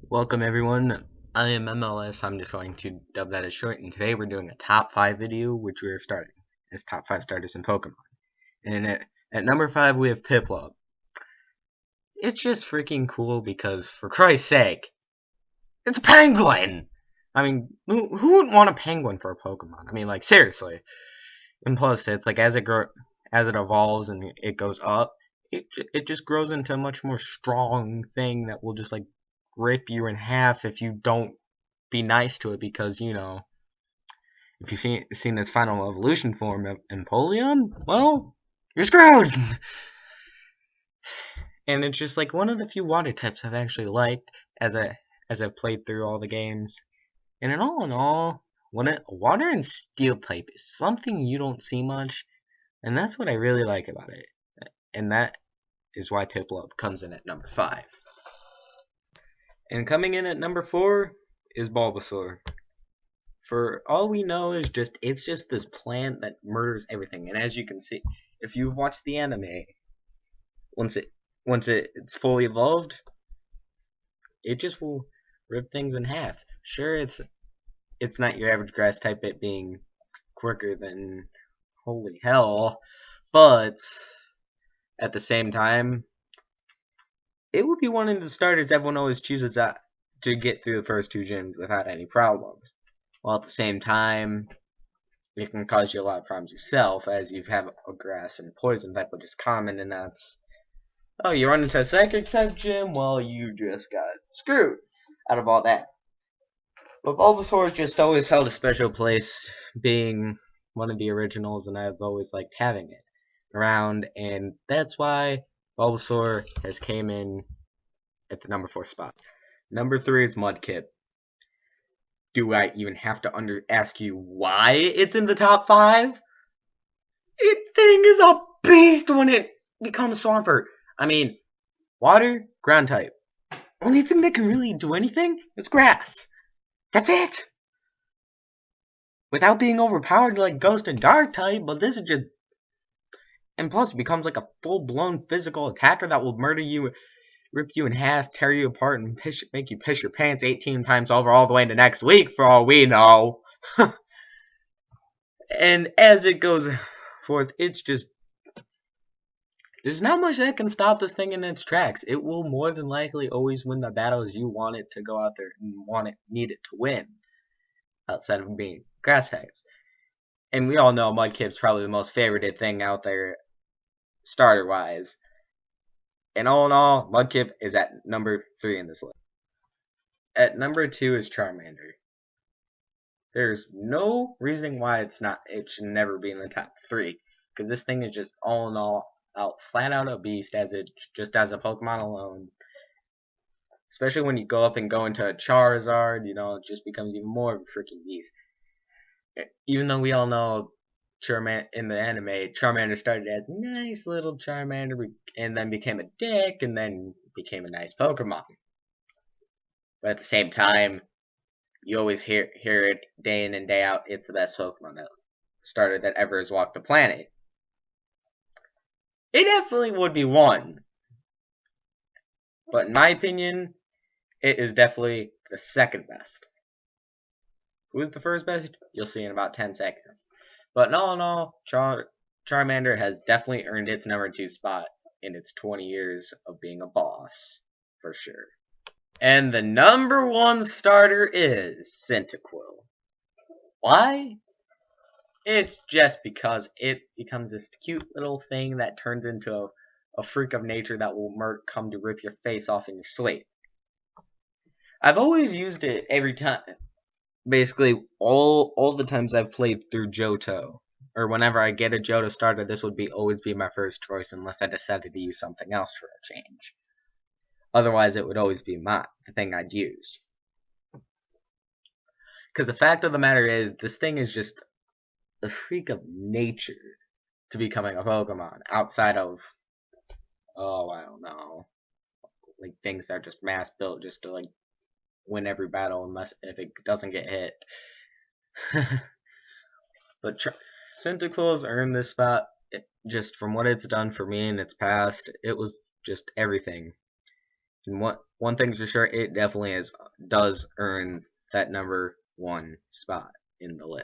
Welcome everyone, I am MLS, I'm just going to dub that as short, and today we're doing a top 5 video, which we're starting, as top 5 starters in Pokemon. And at number 5 we have Piplup. It's just freaking cool because, for Christ's sake, it's a penguin! I mean, who wouldn't want a penguin for a Pokemon? I mean, like, seriously. And plus, it's like, as it evolves and it goes up, it just grows into a much more strong thing that will just, like, rip you in half if you don't be nice to it, because, you know, if you've seen its final evolution form of Empoleon, well, you're screwed! And it's just like one of the few water types I've actually liked as I've played through all the games. And in all, water and steel type is something you don't see much, and that's what I really like about it. And that is why Piplup comes in at number 5. And coming in at number 4 is Bulbasaur. For all we know, it's just this plant that murders everything. And as you can see, if you've watched the anime, once it's fully evolved, it just will rip things in half. Sure, it's not your average grass type, it being quicker than holy hell, but at the same time, it would be one of the starters everyone always chooses to get through the first 2 gyms without any problems. While at the same time, it can cause you a lot of problems yourself, as you have a grass and poison type, which is common, and that's, oh, you run into a psychic type gym, well, you just got screwed out of all that. But Bulbasaur has just always held a special place, being one of the originals, and I've always liked having it around, and that's why Bulbasaur has came in at the number 4 spot. Number 3 is Mudkip. Do I even have to ask you why it's in the top 5? It thing is a beast when it becomes Swampert. I mean, water, ground type. Only thing that can really do anything is grass. That's it. Without being overpowered like Ghost and Dark type, but this is just... And plus, it becomes like a full-blown physical attacker that will murder you, rip you in half, tear you apart, and make you piss your pants 18 times over all the way into next week, for all we know. And as it goes forth, it's just... There's not much that can stop this thing in its tracks. It will more than likely always win the battles you want it to go out there and need it to win, outside of being grass types. And we all know Mudkip's probably the most favorited thing out there, starter-wise. And all in all, Mudkip is at number 3 in this list. At number 2 is Charmander. There's no reason why it should never be in the top 3, because this thing is just all in all flat out a beast as a Pokemon alone. Especially when you go up and go into a Charizard, you know, it just becomes even more of a freaking beast. Even though we all know in the anime, Charmander started as a nice little Charmander and then became a dick and then became a nice Pokemon. But at the same time, you always hear it day in and day out, it's the best Pokemon starter that ever has walked the planet. It definitely would be one. But in my opinion, it is definitely the second best. Who's the first best? You'll see in about 10 seconds. But in all, Charmander has definitely earned its number 2 spot in its 20 years of being a boss, for sure. And the number 1 starter is Cyndaquil. Why? It's just because it becomes this cute little thing that turns into a freak of nature that will come to rip your face off in your sleep. I've always used it every time. Basically, all the times I've played through Johto, or whenever I get a Johto starter, this would always be my first choice, unless I decided to use something else for a change. Otherwise, it would always be the thing I'd use. Because the fact of the matter is, this thing is just a freak of nature to becoming a Pokemon, outside of, oh, I don't know, like things that are just mass built just to like win every battle if it doesn't get hit. But Cyndaquil has earned this spot just from what it's done for me in its past. It was just everything. And one thing's for sure, it definitely does earn that number 1 spot in the list.